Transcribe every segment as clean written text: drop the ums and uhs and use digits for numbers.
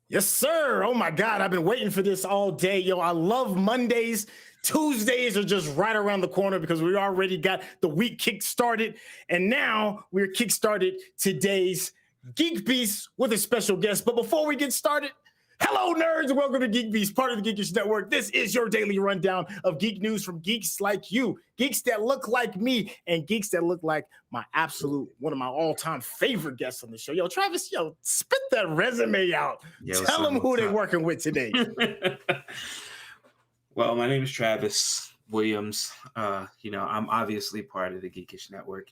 Yes, sir. Oh my God, I've been waiting for this all day. Yo, I love Mondays. Tuesdays are just right around the corner because we already got the week kick started. And now we're kick started today's Geek Beast with a special guest. But before we get started, hello, nerds. Welcome to Geek Beast, part of the Geekish Network. This is your daily rundown of geek news from geeks like you, geeks that look like me, and geeks that look like my absolute, one of my all-time favorite guests on the show. Yo, Travis, spit that resume out. Tell them who they're working with today. Well, my name is Travis Williams. I'm obviously part of the Geekish Network.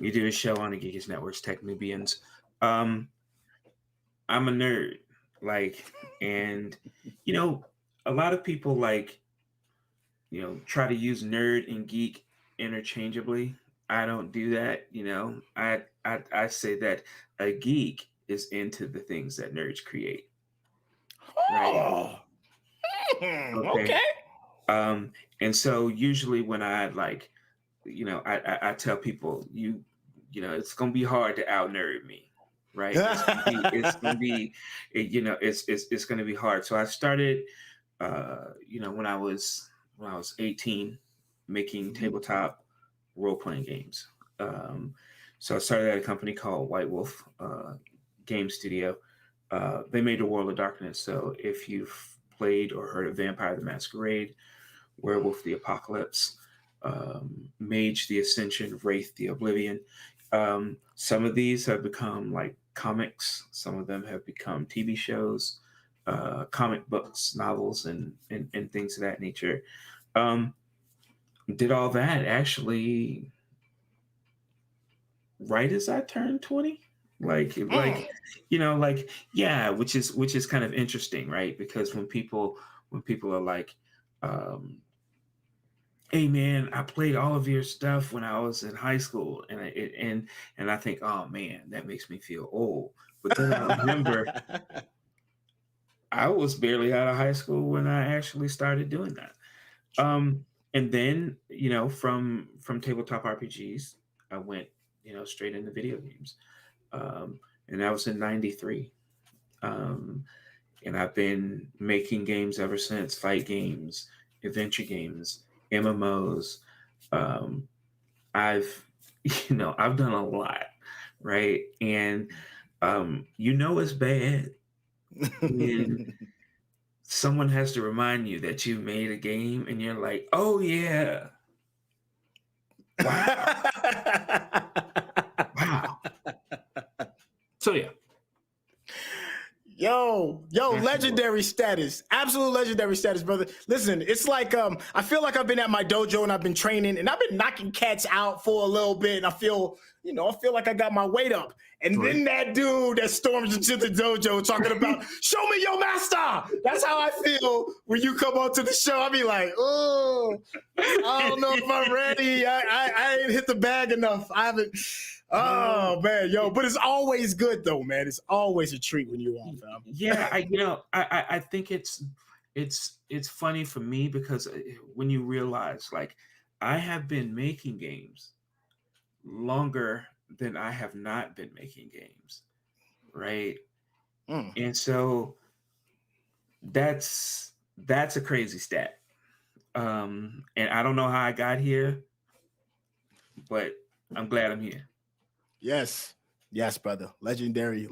We do a show on the Geekish Network's Tech Nubians. I'm a nerd, and a lot of people try to use nerd and geek interchangeably. I don't do that. I say that a geek is into the things that nerds create. Right? Okay. And so usually when I tell people it's gonna be hard to out nerd me, right? It's gonna be hard. So I started when I was 18 making tabletop role-playing games. So I started at a company called White Wolf Game Studio. They made a World of Darkness. So if you've played or heard of Vampire the Masquerade, Werewolf the Apocalypse, Mage the Ascension, Wraith the Oblivion, some of these have become like comics. Some of them have become TV shows, comic books, novels, and things of that nature. Did all that actually right as I turned 20. Which is kind of interesting, right? Because when people are like, hey man, I played all of your stuff when I was in high school, and I think, oh man, that makes me feel old. But then I remember I was barely out of high school when I actually started doing that. And then from tabletop RPGs, I went straight into video games. And that was in 93. And I've been making games ever since, fight games, adventure games, MMOs. I've done a lot, right? And it's bad when someone has to remind you that you made a game and you're like, oh yeah. Wow. Wow. So yeah. Yo, legendary status. Absolute legendary status, brother. Listen, it's like I feel like I've been at my dojo and I've been training and I've been knocking cats out for a little bit, and I feel like I got my weight up. And then that dude that storms into the dojo talking about, show me your master. That's how I feel when you come onto the show. I'll be like, oh, I don't know if I'm ready. I ain't hit the bag enough. I haven't. Oh man, but it's always good though, man. It's always a treat when you're on, fam. Yeah, I think it's funny for me because when you realize, like, I have been making games longer than I have not been making games, right? And so that's a crazy stat. And I don't know how I got here, but I'm glad I'm here. Yes, brother. Legendary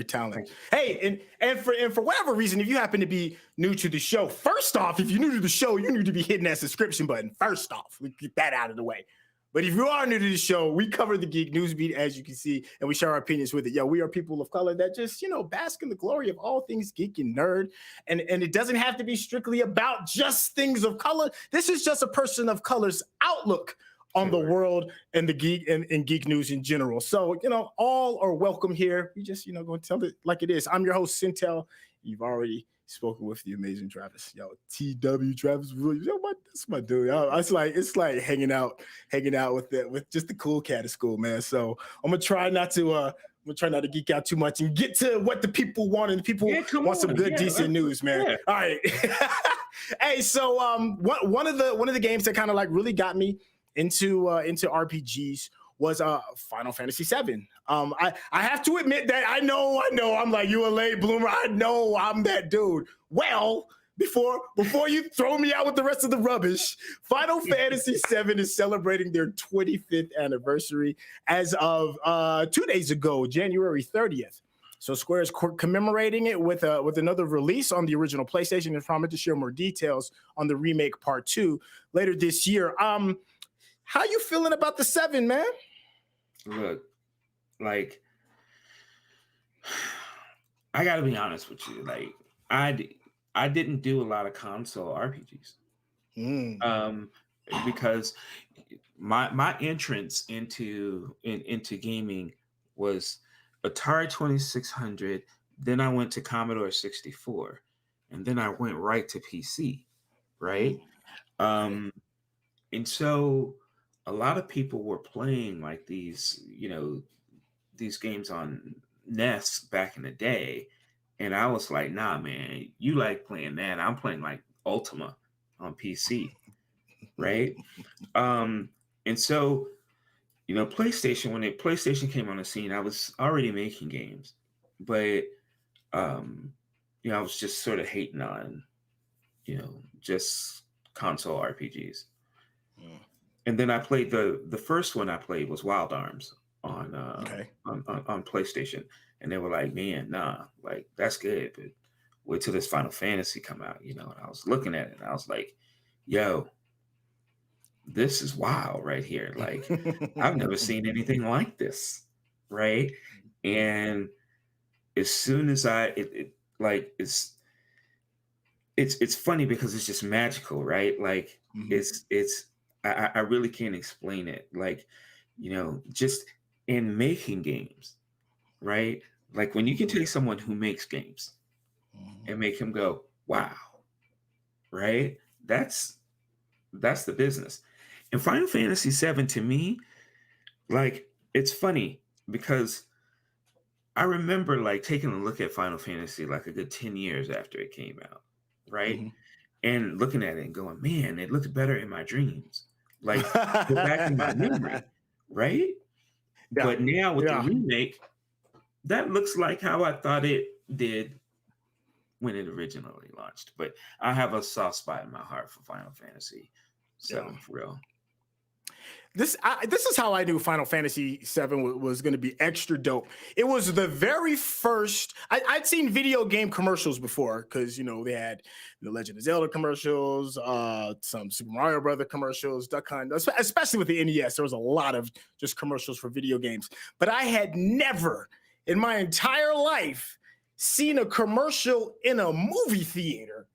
talent. Hey, and for whatever reason, if you happen to be new to the show, first off, if you're new to the show, you need to be hitting that subscription button. First off, we get that out of the way. But if you are new to the show, we cover the geek news beat, as you can see, and we share our opinions with it. We are people of color that just, bask in the glory of all things geek and nerd. And it doesn't have to be strictly about just things of color. This is just a person of color's outlook on the world and the geek and geek news in general. So, all are welcome here. We just, going to tell it like it is. I'm your host, Sintel. You've already spoken with the amazing Travis. TW Travis Williams. That's my dude. It's like hanging out with just the cool cat at school, man. So I'm gonna try not to geek out too much and get to what the people want, and the people want some good, decent news, man. Yeah. All right. Hey, so one of the games that kind of like really got me into RPGs was Final Fantasy VII. I have to admit that I know. I'm like, you a late bloomer. I know I'm that dude. Well, before you throw me out with the rest of the rubbish, Final Fantasy VII is celebrating their 25th anniversary as of 2 days ago, January 30th. So Square is commemorating it with another release on the original PlayStation and promised to share more details on the remake Part 2 later this year. How you feeling about the 7, man? Look, like, I gotta be honest with you. Like, I didn't do a lot of console RPGs, because my entrance into gaming was Atari 2600. Then I went to Commodore 64, and then I went right to PC, right? And so a lot of people were playing like these games on NES back in the day. And I was like, nah, man, you like playing that. I'm playing like Ultima on PC, right? And so, PlayStation, when PlayStation came on the scene, I was already making games, but, I was just sort of hating on, just console RPGs. And then I played the first one I played was Wild Arms on PlayStation, and they were like, man, nah, like that's good, but wait till this Final Fantasy come out, And I was looking at it, and I was like, yo, this is wild right here. Like, I've never seen anything like this, right? And as soon as it's funny because it's just magical, right? Like, I really can't explain it. Like, just in making games, right? Like when you can take someone who makes games and make him go, wow, right? That's the business. And Final Fantasy VII, to me, like, it's funny because I remember like taking a look at Final Fantasy like a good 10 years after it came out, right? And looking at it and going, man, it looks better in my dreams. Like, go back in my memory, right? Yeah. But now with the remake, that looks like how I thought it did when it originally launched. But I have a soft spot in my heart for Final Fantasy VII, for real. This is how I knew Final Fantasy VII was going to be extra dope. It was the very first. I'd seen video game commercials before because they had the Legend of Zelda commercials, some Super Mario Brother commercials, Duck Hunt, especially with the NES. There was a lot of just commercials for video games, but I had never in my entire life seen a commercial in a movie theater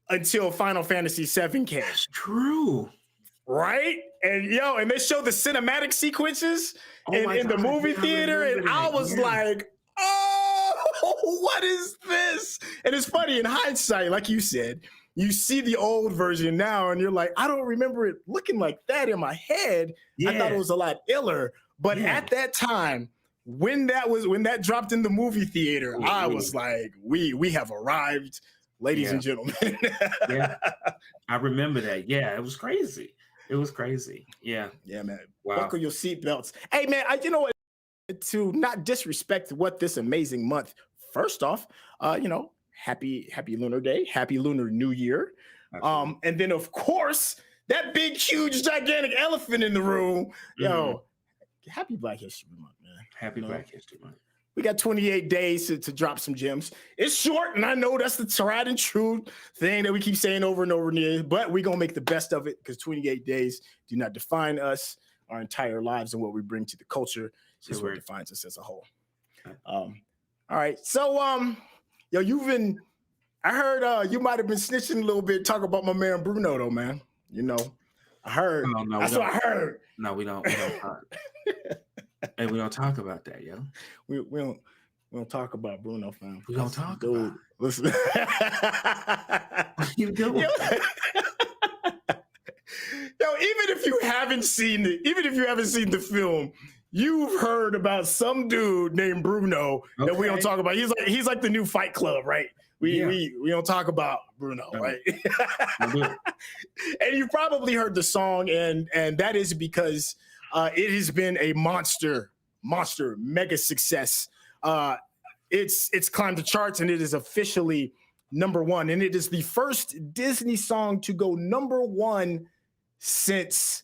until Final Fantasy VII came. That's true. Right? And they show the cinematic sequences in the movie theater. And I was like, oh, what is this? And it's funny in hindsight, like you said, you see the old version now and you're like, I don't remember it looking like that in my head. Yeah. I thought it was a lot iller. But at that time, when that dropped in the movie theater, I was like, we have arrived, ladies and gentlemen. I remember that. Yeah, it was crazy. It was crazy. Yeah. Yeah, man. Wow. Buckle your seatbelts. Hey, man, you know what? To not disrespect what this amazing month, first off, happy Lunar Day, happy Lunar New Year. And then, of course, that big, huge, gigantic elephant in the room. Yo, happy Black History Month, man. Happy Black History Month. We got 28 days to drop some gems. It's short, and I know that's the tried and true thing that we keep saying over and over again, but we're going to make the best of it because 28 days do not define us, our entire lives, and what we bring to the culture is what defines us as a whole. All right. So, I heard you might have been snitching a little bit, talk about my man Bruno, though, man. I heard. No, that's what I heard. No, we don't talk. Hey, we don't talk about that, yo. We don't talk about Bruno, fam. We don't talk about it. Listen. What you doing? Yo, even if you haven't seen the film, you've heard about some dude named Bruno that we don't talk about. He's like the new Fight Club, right? We don't talk about Bruno, right? And you probably heard the song, and that is because It has been a monster mega success. It's climbed the charts and it is officially number one. And it is the first Disney song to go number one since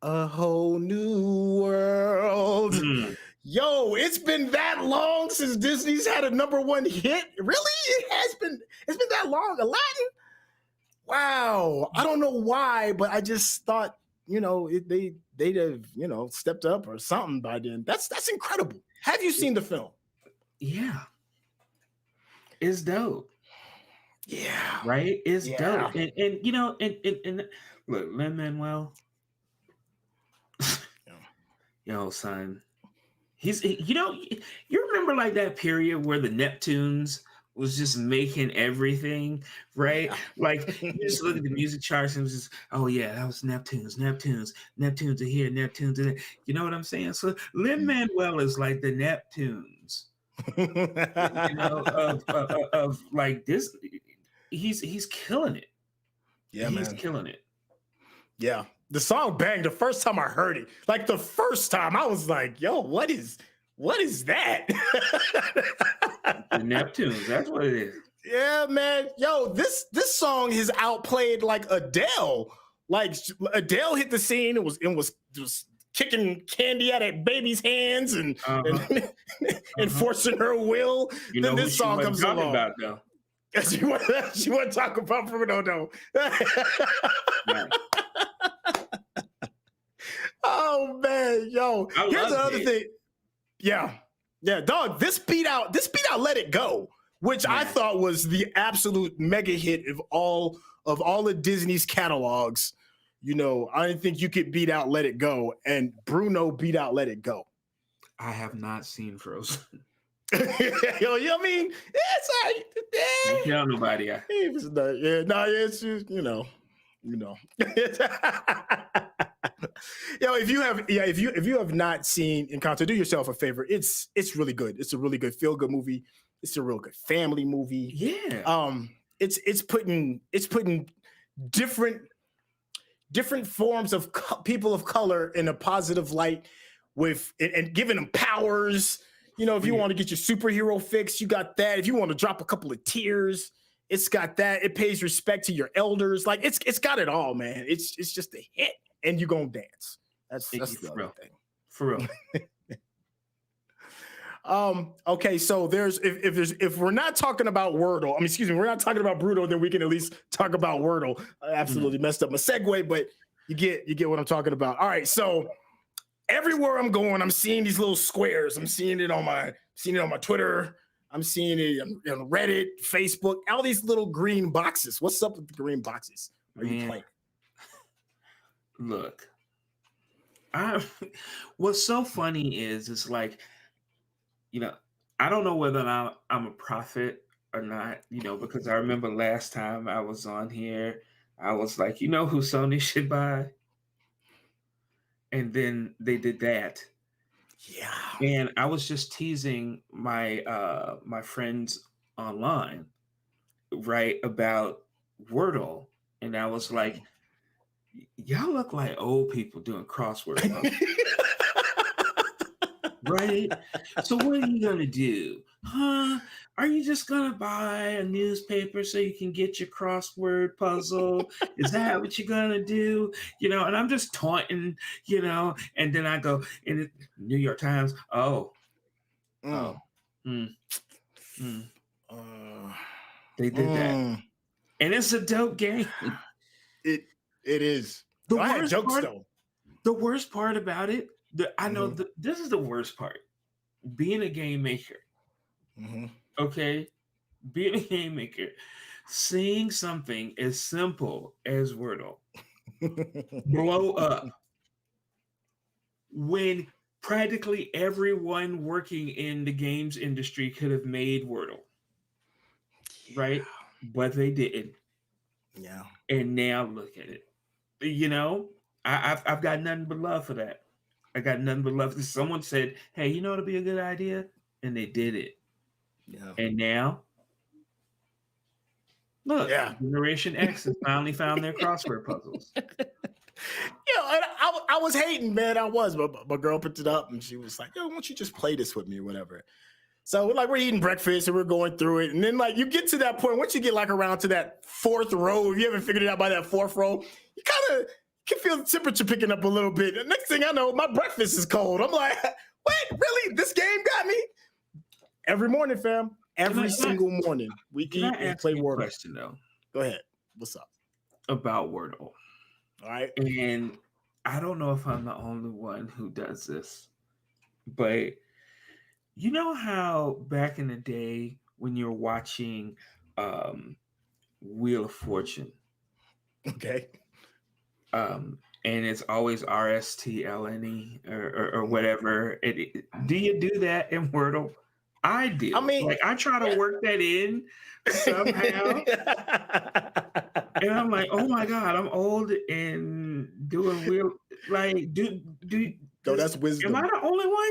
A Whole New World. Yo, it's been that long since Disney's had a number one hit. Really? It's been that long. Aladdin? Wow. I don't know why, but I just thought, they'd have, stepped up or something by then. That's incredible. Have you seen the film? Yeah. It's dope. Yeah. Right? It's dope. And look, Lin-Manuel. Yo, son. You remember like that period where the Neptunes was just making everything, right? Yeah. Like you just look at the music charts and it was just, oh yeah, that was Neptunes are here, Neptunes are there. You know what I'm saying? So Lin-Manuel is like the Neptunes, of like this. He's killing it. Yeah, he's man. killing it. Yeah. The song banged the first time I heard it. Like the first time I was like, yo, what is that? The Neptunes, that's what it is. Yeah, man. Yo, this song has outplayed like Adele. Like Adele hit the scene and was just kicking candy out of baby's hands and enforcing her will. Then this song comes along. About, though. She wasn't talking about Bruno, though. Right. Oh man, yo. Here's another thing. Yeah, dog. This beat out Let It Go, which I thought was the absolute mega hit of all of Disney's catalogs. I didn't think you could beat out Let It Go, and Bruno beat out Let It Go. I have not seen Frozen. Yo, I mean, it's like, you tell nobody. It's just, Yo, if you have not seen Encanto, do yourself a favor. It's really good. It's a really good feel-good movie. It's a real good family movie. Yeah. It's putting different forms of people of color in a positive light and giving them powers. If you want to get your superhero fix, you got that. If you want to drop a couple of tears, it's got that. It pays respect to your elders. Like it's got it all, man. It's just a hit. And you gonna dance. That's the other thing. For real. Okay, so if we're not talking about Wordle, we're not talking about Bruno, then we can at least talk about Wordle. I absolutely messed up my segue, but you get what I'm talking about. All right, so everywhere I'm going, I'm seeing these little squares. I'm seeing it on my Twitter. I'm seeing it on Reddit, Facebook, all these little green boxes. What's up with the green boxes? Are you playing? Look, what's so funny is like, I don't know whether or not I'm a prophet or not, because I remember last time I was on here, I was like, who Sony should buy? And then they did that. Yeah. And I was just teasing my my friends online, right, about Wordle. And I was like, y'all look like old people doing crossword puzzles. Right? So what are you gonna do? Are you just gonna buy a newspaper so you can get your crossword puzzle? Is that what you're gonna do? And I'm just taunting, and then I go in the New York Times, they did that. And it's a dope game. It is. I had jokes though. The worst part about it, I know this is the worst part. Being a game maker. Okay? Being a game maker. Seeing something as simple as Wordle blow up when practically everyone working in the games industry could have made Wordle. Yeah. Right? But they didn't. Yeah. And now look at it. I've got nothing but love for that. I got nothing but love. Someone said, hey, it'll be a good idea. And they did it. Yeah. And now, look, Generation X has finally found their crossword puzzles. And I was hating, man. I was, but my girl picked it up and she was like, "Yo, why don't you just play this with me or whatever?" So we're eating breakfast and we're going through it, and then like you get to that point. Once you get like around to that fourth row, if you haven't figured it out by that fourth row, you kind of can feel the temperature picking up a little bit. The next thing I know, my breakfast is cold. I'm like, "What? Really? This game got me?" Every morning, fam. Every single morning, we eat and play Wordle. Question though. Go ahead. What's up? About Wordle. All right. And I don't know if I'm the only one who does this, but you know how back in the day when you're watching Wheel of Fortune, okay, and it's always RSTLNE or whatever. Do you do that in Wordle? I do. I mean, like I try to work that in somehow. And I'm like, oh my God, I'm old and doing wheel. Like, no, that's wisdom. Am I the only one?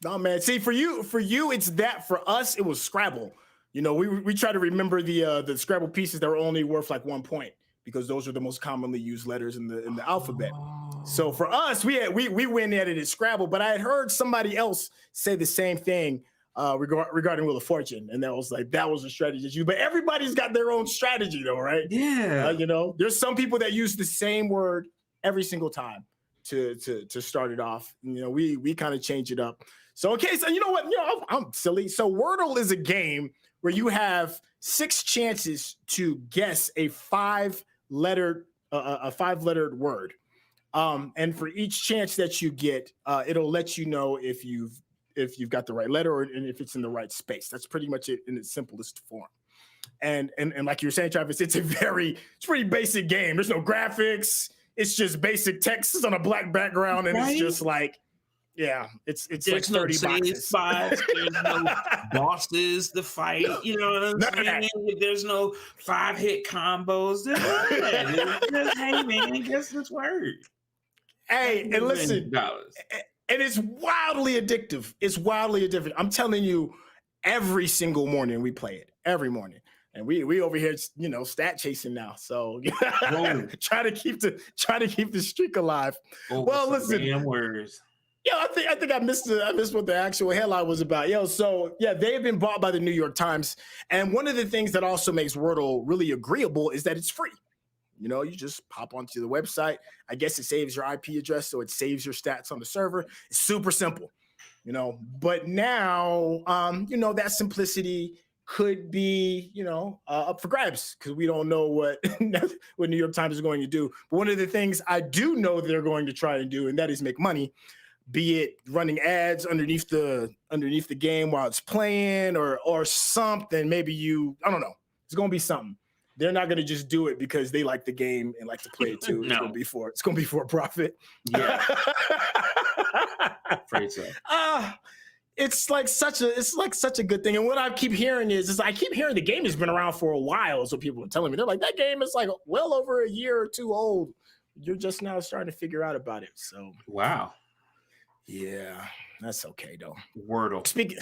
No, man. See, for you, it's that. For us, it was Scrabble. You know, we try to remember the Scrabble pieces that were only worth like 1 point because those are the most commonly used letters in the alphabet. So for us, we went at it at Scrabble, but I had heard somebody else say the same thing regarding Wheel of Fortune, and that was a strategy to use. But everybody's got their own strategy, though, right? Yeah. You know, there's some people that use the same word every single time to start it off. You know, we kind of change it up. So okay, so you know what? You know, I'm silly. So Wordle is a game where you have 6 chances to guess a 5-lettered word. And for each chance that you get, it'll let you know if you've got the right letter and if it's in the right space. That's pretty much it in its simplest form. And like you were saying, Travis, it's pretty basic game. There's no graphics. It's just basic text on a black background, and right? It's just like, yeah, it's there's like 30 boxes. Spots, there's no bosses to fight. You know what I'm saying? There's no 5-hit combos. It's just, hey man, guess this word. Hey, and listen. And it's wildly addictive. It's wildly addictive. I'm telling you, every single morning we play it. Every morning. And we over here, you know, stat chasing now. So try to keep the streak alive. Well, listen. Damn words. Yeah, I think I missed what the actual headline was about. So yeah, they have been bought by the New York Times. And one of the things that also makes Wordle really agreeable is that it's free. You know, you just pop onto the website. I guess it saves your IP address, so it saves your stats on the server. It's super simple, you know. But now, you know, that simplicity could be, you know, up for grabs because we don't know what New York Times is going to do. But one of the things I do know they're going to try to do, and that is make money, be it running ads underneath the game while it's playing or something. Maybe I don't know. It's going to be something. They're not going to just do it because they like the game and like to play it too. No. It's going to be for a profit. Yeah. Afraid so. It's like such a good thing. And what I keep hearing is I keep hearing the game has been around for a while. So people are telling me, they're like, that game is like well over a year or two old. You're just now starting to figure out about it. So wow. Yeah, that's okay though. Wordle. Speaking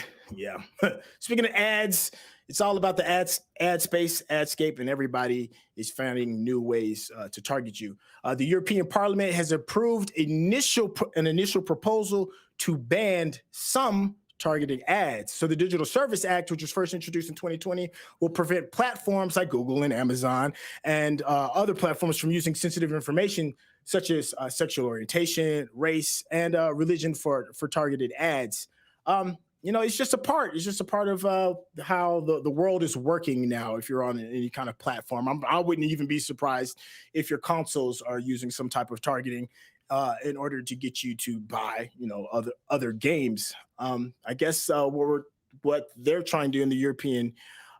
of ads, it's all about the ad space, adscape, and everybody is finding new ways to target you. The European Parliament has approved an initial proposal to ban some targeting ads. So the Digital Service Act, which was first introduced in 2020, will prevent platforms like Google and Amazon and other platforms from using sensitive information such as sexual orientation, race, and religion for targeted ads. You know, it's just a part of how the world is working now. If you're on any kind of platform, I wouldn't even be surprised if your consoles are using some type of targeting in order to get you to buy, you know, other games. I guess what they're trying to do in the European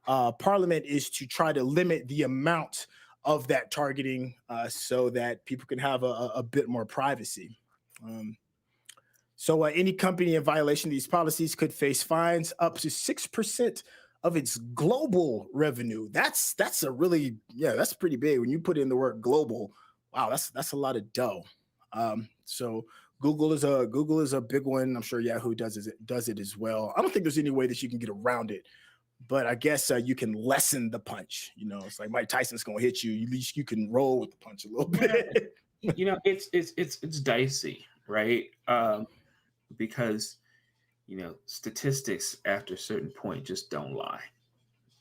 Parliament is to try to limit the amount of that targeting so that people can have a bit more privacy. So any company in violation of these policies could face fines up to 6% of its global revenue. That's that's pretty big. When you put in the word global, wow, that's a lot of dough. So Google is a big one. I'm sure Yahoo does it as well. I don't think there's any way that you can get around it, but I guess you can lessen the punch. You know, it's like Mike Tyson's gonna hit you. At least you can roll with the punch a little bit. it's dicey, right? Because statistics after a certain point just don't lie,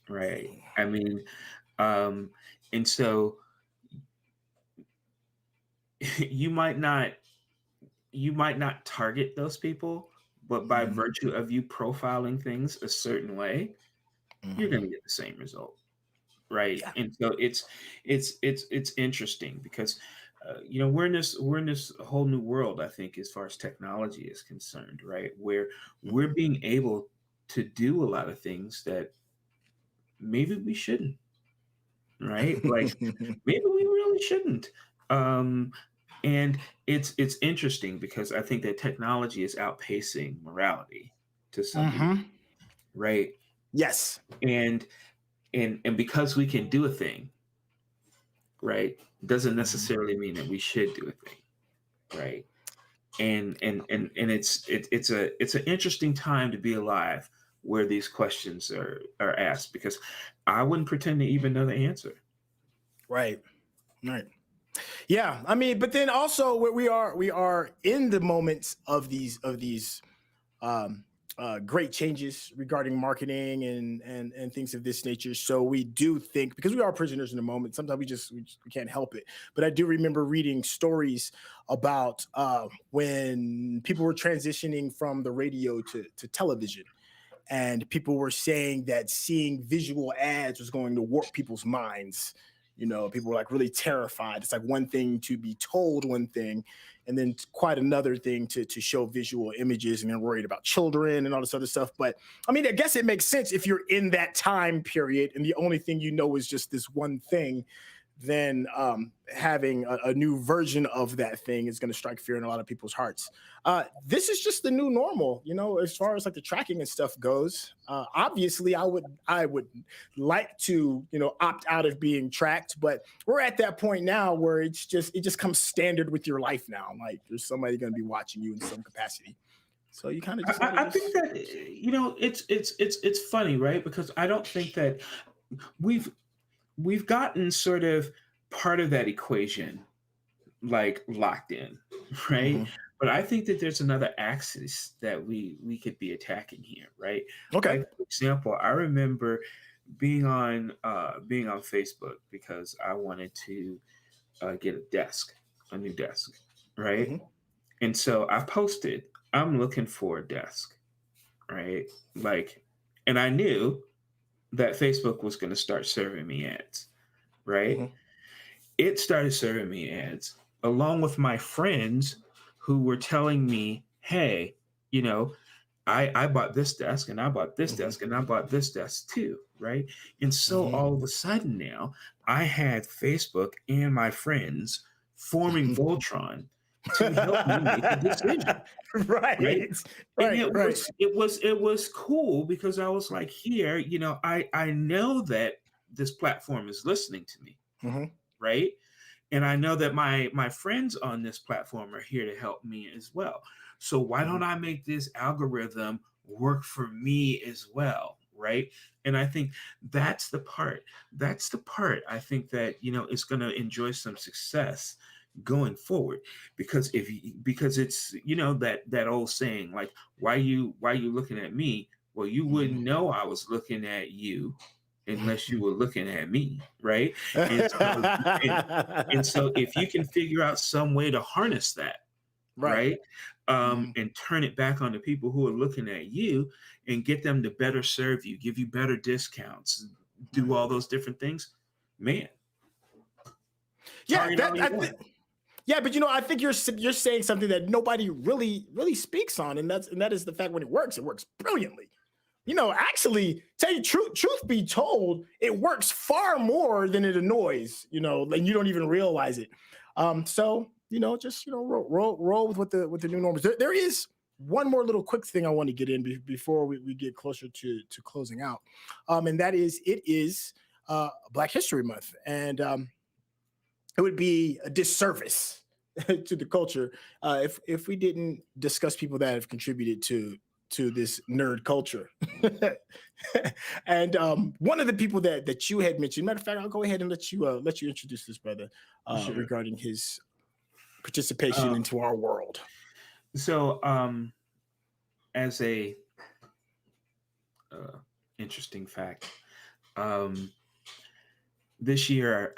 right? I mean, um, and so you might not target those people, but by Mhm. virtue of you profiling things a certain way, you're Mhm. going to get the same result, right? Yeah. And so it's interesting because we're in this whole new world, I think, as far as technology is concerned, right? Where we're being able to do a lot of things that maybe we shouldn't, right? Like maybe we really shouldn't. Um, and it's interesting because I think that technology is outpacing morality to some degree, Mhm. right? Yes. And and because we can do a thing, right, doesn't Mhm. necessarily mean that we should do a thing, right? And it's an interesting time to be alive where these questions are asked because I wouldn't pretend to even know the answer. Right. Right. Yeah, I mean, but then also we are in the moments of these um, great changes regarding marketing and things of this nature. So we do think because we are prisoners in the moment. Sometimes we can't help it. But I do remember reading stories about when people were transitioning from the radio to television. And people were saying that seeing visual ads was going to warp people's minds. People were like really terrified. It's like one thing to be told one thing, and then quite another thing to show visual images, and they're worried about children and all this other stuff. But I mean, I guess it makes sense if you're in that time period and the only thing you know is just this one thing. Then having a new version of that thing is going to strike fear in a lot of people's hearts. This is just the new normal, as far as like the tracking and stuff goes. Obviously, I would like to, opt out of being tracked, but we're at that point now where it just comes standard with your life now. Like there's somebody going to be watching you in some capacity, so you kind of just got to I think just. that it's funny, right? Because I don't think that we've we've gotten sort of part of that equation like locked in, right? Mhm. But I think that there's another axis that we could be attacking here, right? Okay. Like for example, I remember being on Facebook because I wanted to get a new desk, right? Hmm. And so I posted, I'm looking for a desk, right? Like, and I knew that Facebook was going to start serving me ads, right? Hmm. It started serving me ads along with my friends who were telling me, hey, you know, I bought this desk and I bought this Hmm. desk and I bought this desk too, right? And so Hmm. all of a sudden now I had Facebook and my friends forming Voltron to help me make a decision, right? Right. And Right. Right. it was cool because I was like, here, I know that this platform is listening to me, Hmm. right? And I know that my friends on this platform are here to help me as well. So why Hmm. don't I make this algorithm work for me as well, right? And I think that's the part I think that is going to enjoy some success going forward because because it's that old saying like why you looking at me, well, you wouldn't know I was looking at you unless you were looking at me, right? And so and, and so if you can figure out some way to harness that, Right. right? Mhm. And turn it back on the people who are looking at you and get them to better serve you, give you better discounts, do Right. all those different things, man, Yeah, target all that you I want. think. Yeah, but I think you're saying something that nobody really speaks on, and that is the fact when it works brilliantly. Actually, tell you truth be told, it works far more than it annoys. And you don't even realize it. So just roll with what the new norm is. There is one more little quick thing I want to get in before we get closer to closing out, and that is it is Black History Month, and it would be a disservice to the culture if we didn't discuss people that have contributed to this nerd culture. And one of the people that you had mentioned, matter of fact, I'll go ahead and let you introduce this brother Sure. regarding his. participation into our world? So, as a interesting fact, um, this year,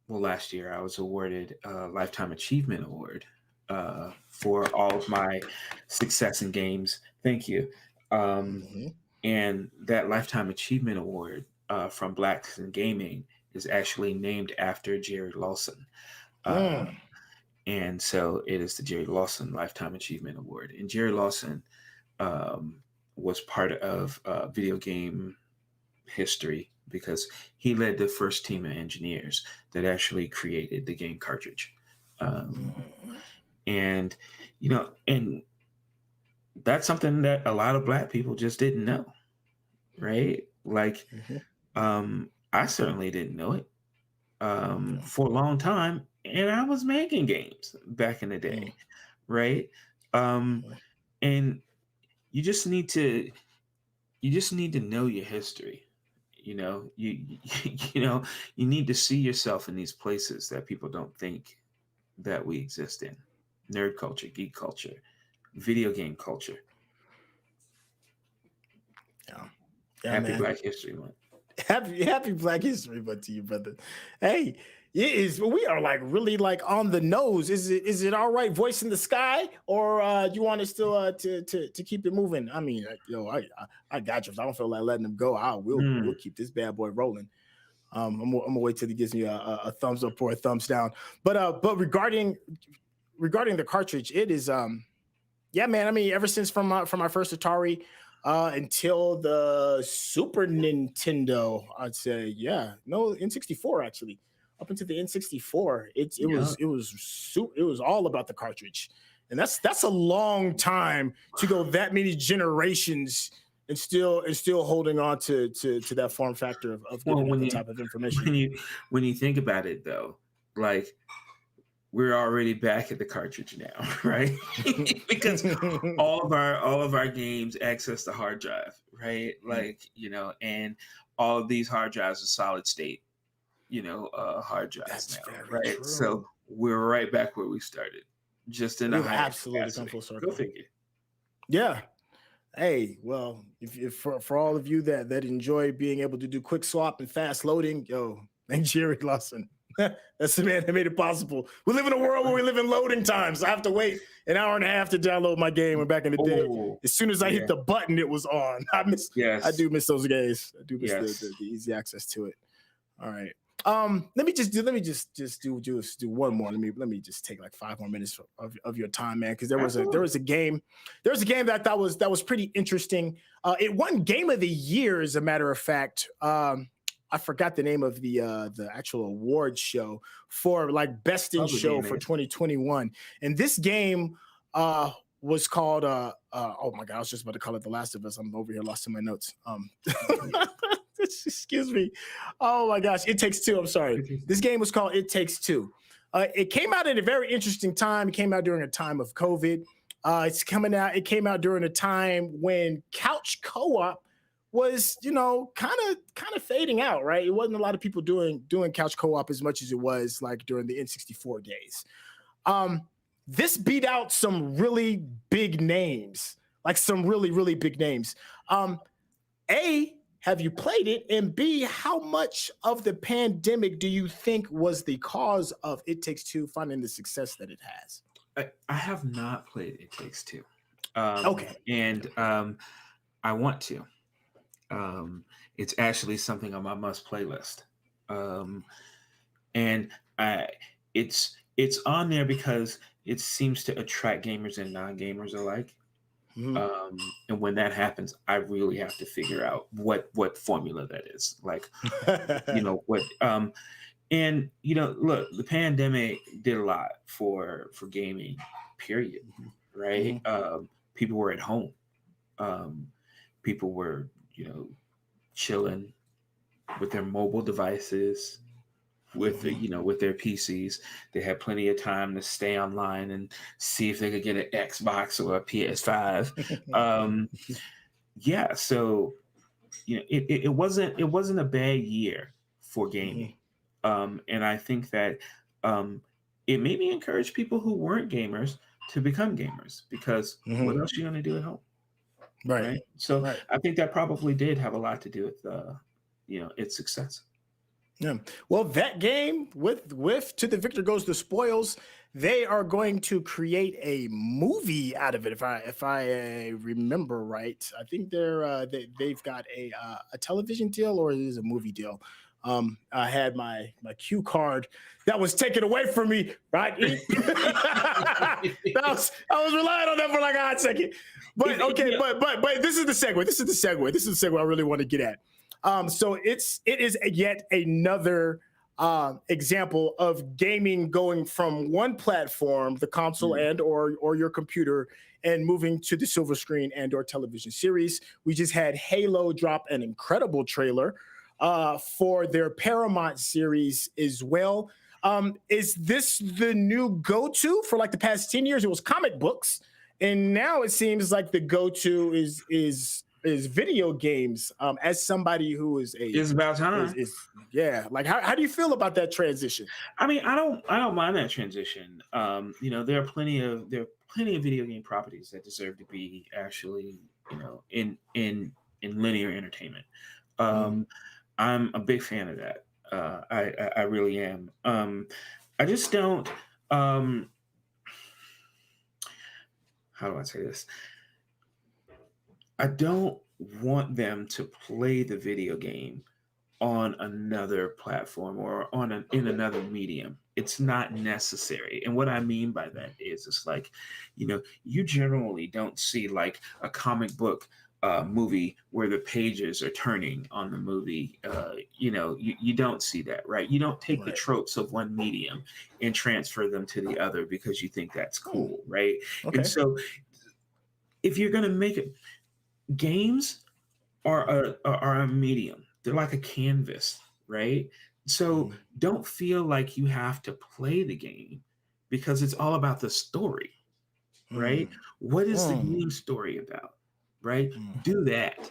last year, I was awarded a Lifetime Achievement Award for all of my success in games. Thank you. Mm-hmm. And that Lifetime Achievement Award from Blacks in Gaming is actually named after Jerry Lawson. And so it is the Jerry Lawson Lifetime Achievement Award. And Jerry Lawson um, was part of video game history because he led the first team of engineers that actually created the game cartridge. And, and that's something that a lot of Black people just didn't know, right? Like, I certainly didn't know it for a long time, and I was making games back in the day, right? And you just need to know your history. You need to see yourself in these places that people don't think that we exist in. Nerd culture, geek culture, video game culture. Yeah, Happy man. Black History Month. Happy Black History Month to you, brother. Hey, we are like really like on the nose. Is it all right, voice in the sky, or you want us to keep it moving? I mean, I got you. If I don't feel like letting them go, we'll keep this bad boy rolling. I'm gonna wait till he gives me a thumbs up or a thumbs down. But regarding the cartridge, it is yeah, man. I mean, ever since from my first Atari until the Super Nintendo, I'd say, yeah, no, N64 actually. Up until the N64, it was all about the cartridge, and that's a long time to go that many generations and still holding on to that form factor of giving that type of information. When you think about it, though, like, we're already back at the cartridge now, right? Because all of our games access the hard drive, right? Like, and all of these hard drives are solid state, hard drives. That's now, very right? true. So we're right back where we started, just in a higher absolutely capacity. come full circle. Go figure. Yeah. Hey, well, if for all of you that enjoy being able to do quick swap and fast loading, thank Jerry Lawson. That's the man that made it possible. We live in a world where we live in loading times. I have to wait an hour and a half to download my game. And back in the day, as soon as I hit the button, it was on. I do miss those days. I do miss the easy access to it. All right. Let me just do one more. Let me just take like 5 more minutes of your time, man, because there was a game that I thought was pretty interesting. It won Game of the Year, as a matter of fact. I forgot the name of the actual award show for like best in show for 2021, and this game was called oh my god, I was just about to call it The Last of Us. I'm over here lost in my notes. Excuse me. Oh my gosh, It Takes Two. I'm sorry. This game was called It Takes Two. It came out at a very interesting time. It came out during a time of COVID. It came out during a time when couch co-op was, kind of fading out, right? It wasn't a lot of people doing couch co-op as much as it was like during the N64 days. This beat out some really big names, like some really, really big names. A, have you played it? And B, how much of the pandemic do you think was the cause of It Takes Two finding the success that it has? I have not played It Takes Two. Okay. And I want to. It's actually something on my must play list. And it's on there because it seems to attract gamers and non-gamers alike. And when that happens, I really have to figure out what formula that is. Like, what and look, the pandemic did a lot for gaming, period. Right? People were at home. People were, chilling with their mobile devices, with with their PCs. They had plenty of time to stay online and see if they could get an Xbox or a PS5. So it wasn't a bad year for gaming. And I think that it made me encourage people who weren't gamers to become gamers, because what else are you going to do at home? Right. Right. So Right. I think that probably did have a lot to do with, its success. Yeah. Well, that game with To the Victor Goes the Spoils, they are going to create a movie out of it. If I remember right, I think they've got a television deal, or it is a movie deal. I had my cue card that was taken away from me, right? I was relying on that for like a hot second. But okay, but this is the segue. This is the segue I really want to get at. So it is yet another example of gaming going from one platform, the console and or your computer, and moving to the silver screen and or television series. We just had Halo drop an incredible trailer for their Paramount series as well. Is this the new go-to? For like the past 10 years, it was comic books, and now it seems like the go-to is video games. As somebody who is It's about time. Yeah, like how do you feel about that transition? I mean, I don't mind that transition. There are plenty of video game properties that deserve to be actually, in linear entertainment. I'm a big fan of that. I really am. I just don't. How do I say this? I don't want them to play the video game on another platform or in another medium. It's not necessary. And what I mean by that is, it's like, you generally don't see like a comic book movie where the pages are turning on the movie. You don't see that, right? You don't take the tropes of one medium and transfer them to the other because you think that's cool, right? Okay. And so if you're going to make it, games are a medium. They're like a canvas, right? So don't feel like you have to play the game, because it's all about the story, right? What is the game story about, right? Do that.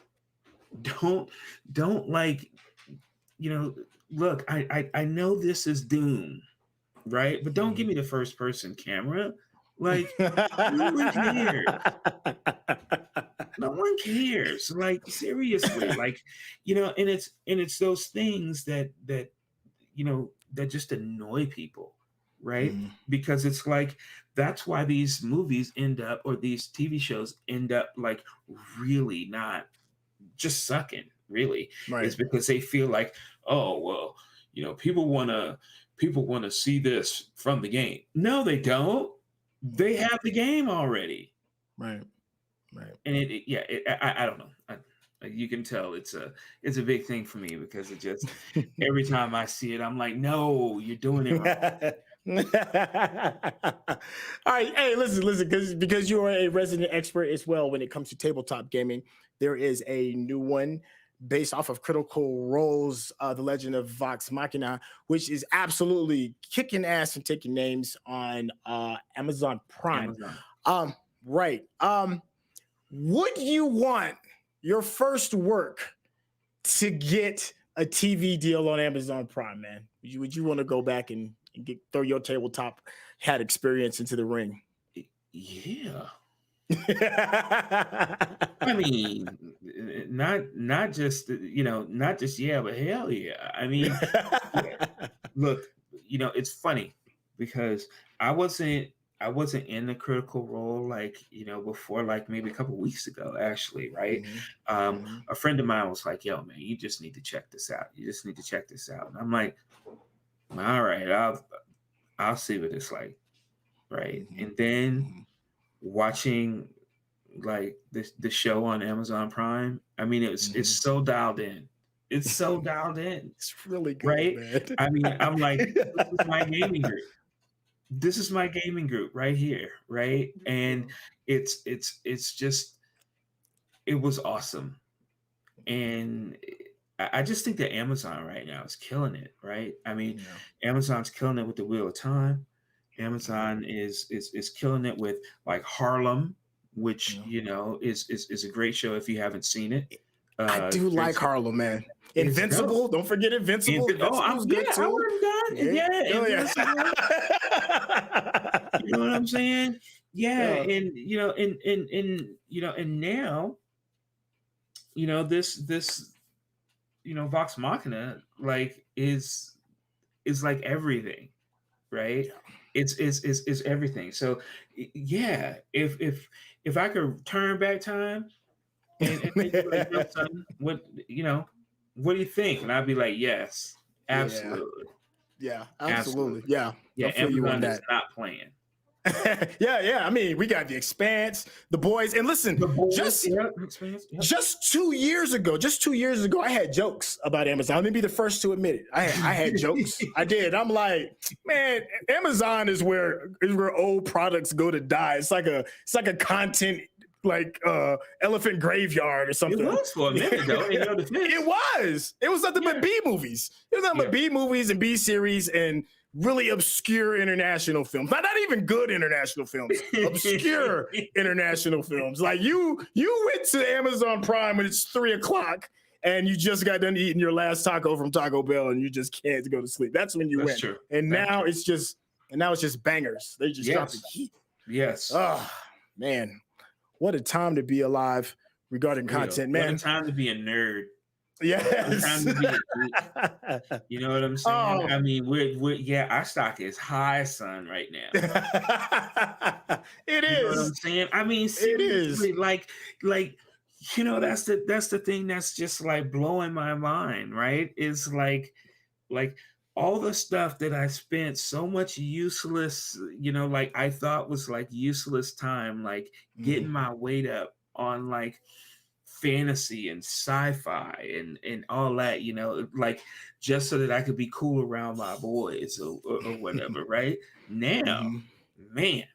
Don't like, look, I know this is Doom, right? But don't give me the first person camera. Like, no one cares. No one cares. Like, seriously, like, and it's those things that just annoy people, right? Because it's like, that's why these movies end up, or these TV shows end up, like, really not just sucking, really. Right. It's because they feel like, oh, well, people want to see this from the game. No, they don't. They have the game already. Right. And I don't know. You can tell it's a big thing for me, because it just, every time I see it, I'm like, no, you're doing it wrong. All right, hey, listen, because you are a resident expert as well when it comes to tabletop gaming. There is a new one based off of Critical Role's The Legend of Vox Machina, which is absolutely kicking ass and taking names on Amazon Prime. Right. Would you want your first work to get a TV deal on Amazon Prime, man? Would you want to go back and throw your tabletop hat experience into the ring? Yeah. I mean, not just yeah, but hell yeah. I mean, look, it's funny, because I wasn't in the Critical Role, like, before, like, maybe a couple weeks ago, actually, right? A friend of mine was like, yo, man, you just need to check this out. You just need to check this out. And I'm like, all right, I'll see what it's like, right? And then watching, like, the show on Amazon Prime, I mean, it's so dialed in. It's so dialed in. It's really good, right? man. I mean, I'm like, this is my gaming group. This is my gaming group right here, right? And it's just, it was awesome. And I just think that Amazon right now is killing it, right? I mean, Amazon's killing it with the Wheel of Time. Amazon is killing it with, like, Harlem, which is a great show if you haven't seen it. I do like Harlem, man. It's Invincible. Don't forget Invincible. Invincible's good I too. wouldn't done. Yeah, Oh, Invincible. You know what I'm saying? Yeah, and and now, this Vox Machina like is like everything, right? It's everything. So yeah, if I could turn back time and make you like, son, what what do you think? And I'd be like, yes, absolutely. Yeah, absolutely. Yeah. Yeah, I feel you on Amazon is that. not playing. Yeah. I mean, we got The Expanse, The Boys, and listen, just 2 years ago, I had jokes about Amazon. Let me be the first to admit it. I had jokes. I did. I'm like, man, Amazon is where old products go to die. It's like a content elephant graveyard or something. It was for a minute though. It was nothing but B movies. It was nothing but B movies and B series and really obscure international films. Not even good international films. Obscure international films. Like you went to Amazon Prime when it's 3:00 and you just got done eating your last taco from Taco Bell and you just can't go to sleep. That's when you went. True. And now it's just bangers. They just drop the heat. Yes. Oh man. What a time to be alive regarding content, man. What a time to be a nerd. Yes. You know what I'm saying? Oh. I mean, we're our stock is high, son, right now. It is. You know what I'm saying? I mean, seriously, it is. Like, that's the thing that's just like blowing my mind, right? Is like all the stuff that I spent so much useless, like I thought was like useless time, like getting my weight up on like fantasy and sci-fi and all that, like just so that I could be cool around my boys or whatever, right? Now, man,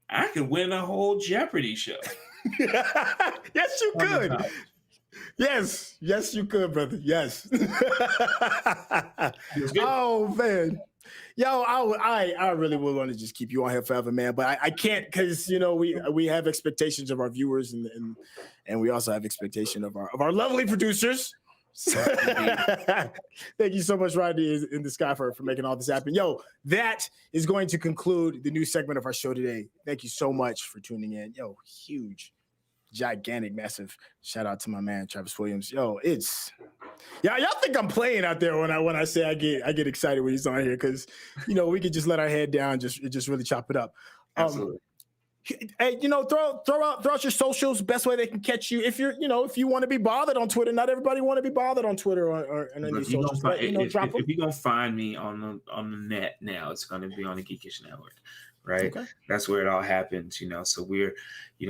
I could win a whole Jeopardy show. Yes, you could. Yes, you could, brother. Yes. Oh man, yo, I really would want to just keep you on here forever, man. But I can't because we have expectations of our viewers and we also have expectation of our lovely producers. Thank you so much, Rodney in the sky for making all this happen. Yo, that is going to conclude the new segment of our show today. Thank you so much for tuning in. Yo, huge. Gigantic, massive shout out to my man Travis Williams. Yo, y'all think I'm playing out there when I say I get excited when he's on here because we could just let our head down, just really chop it up. Absolutely. Hey, throw out your socials. Best way they can catch you if you want to be bothered on Twitter. Not everybody want to be bothered on Twitter or any socials. If you're gonna find me on the net now, it's gonna be on the Geekish Network. Right. Okay. That's where it all happens, So we're,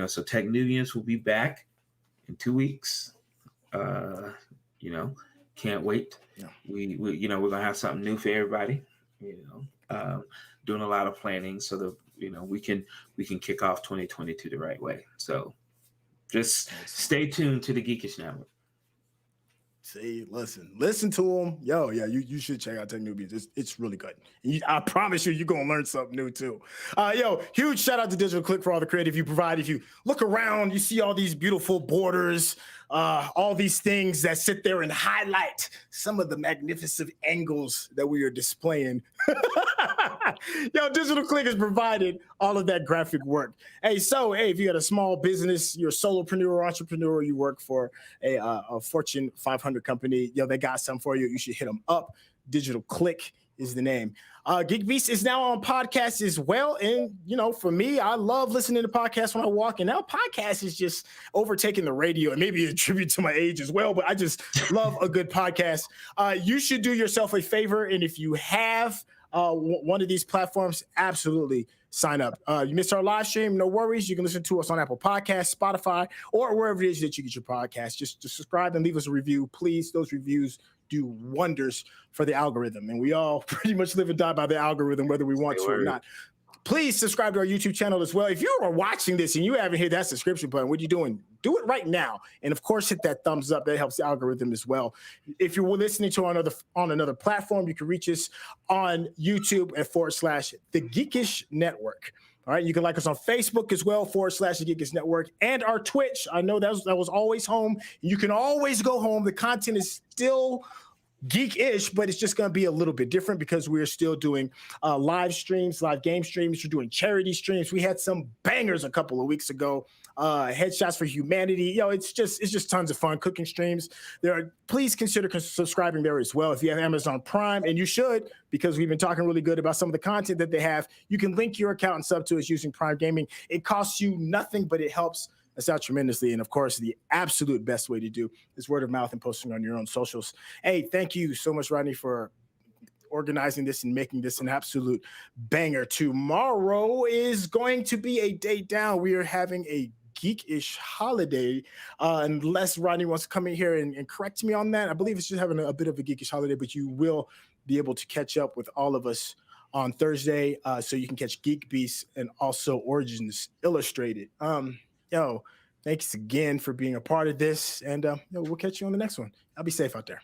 so Tech Nubians will be back in 2 weeks. Can't wait. Yeah. We're gonna have something new for everybody. Doing a lot of planning so that we can kick off 2022 the right way. So just stay tuned to the Geekish Network. See, listen to them. Yo, yeah, you should check out Tech Nubians. It's really good. I promise you're going to learn something new too. Yo, huge shout out to Digital Click for all the creative you provide. If you look around, you see all these beautiful borders, all these things that sit there and highlight some of the magnificent angles that we are displaying. Yo, Digital Click has provided all of that graphic work. Hey, if you got a small business, you're a solopreneur, entrepreneur, you work for a Fortune 500 company, they got something for you. You should hit them up. Digital Click is the name. GeekBeast is now on podcast as well. And, for me, I love listening to podcasts when I walk. And now podcast is just overtaking the radio. And maybe a tribute to my age as well. But I just love a good podcast. You should do yourself a favor. And if you have one of these platforms, absolutely sign up. You missed our live stream, no worries. You can listen to us on Apple Podcasts, Spotify, or wherever it is that you get your podcast. Just subscribe and leave us a review, please. Those reviews do wonders for the algorithm, and we all pretty much live and die by the algorithm, whether we want to or not. Please subscribe to our YouTube channel as well. If you are watching this and you haven't hit that subscription button, what are you doing? Do it right now. And of course, hit that thumbs up. That helps the algorithm as well. If you're listening to on another platform, you can reach us on YouTube at /The Geekish Network. All right, you can like us on Facebook as well, / the GeekBeast Network, and our Twitch. I know that was always home. You can always go home. The content is still geek-ish, but it's just going to be a little bit different because we're still doing live streams, live game streams. We're doing charity streams. We had some bangers a couple of weeks ago. Headshots for Humanity. It's just tons of fun. Cooking streams. Please consider subscribing there as well if you have Amazon Prime, and you should, because we've been talking really good about some of the content that they have. You can link your account and sub to us using Prime Gaming. It costs you nothing, but it helps us out tremendously. And of course, the absolute best way to do is word of mouth and posting on your own socials. Hey, thank you so much, Rodney, for organizing this and making this an absolute banger. Tomorrow is going to be a day down. We are having a geek-ish holiday, unless Rodney wants to come in here and correct me on that. I believe it's just having a bit of a geekish holiday, but you will be able to catch up with all of us on Thursday, so you can catch GeekBeast and also Origins Illustrated. Thanks again for being a part of this, and we'll catch you on the next one. I'll be safe out there.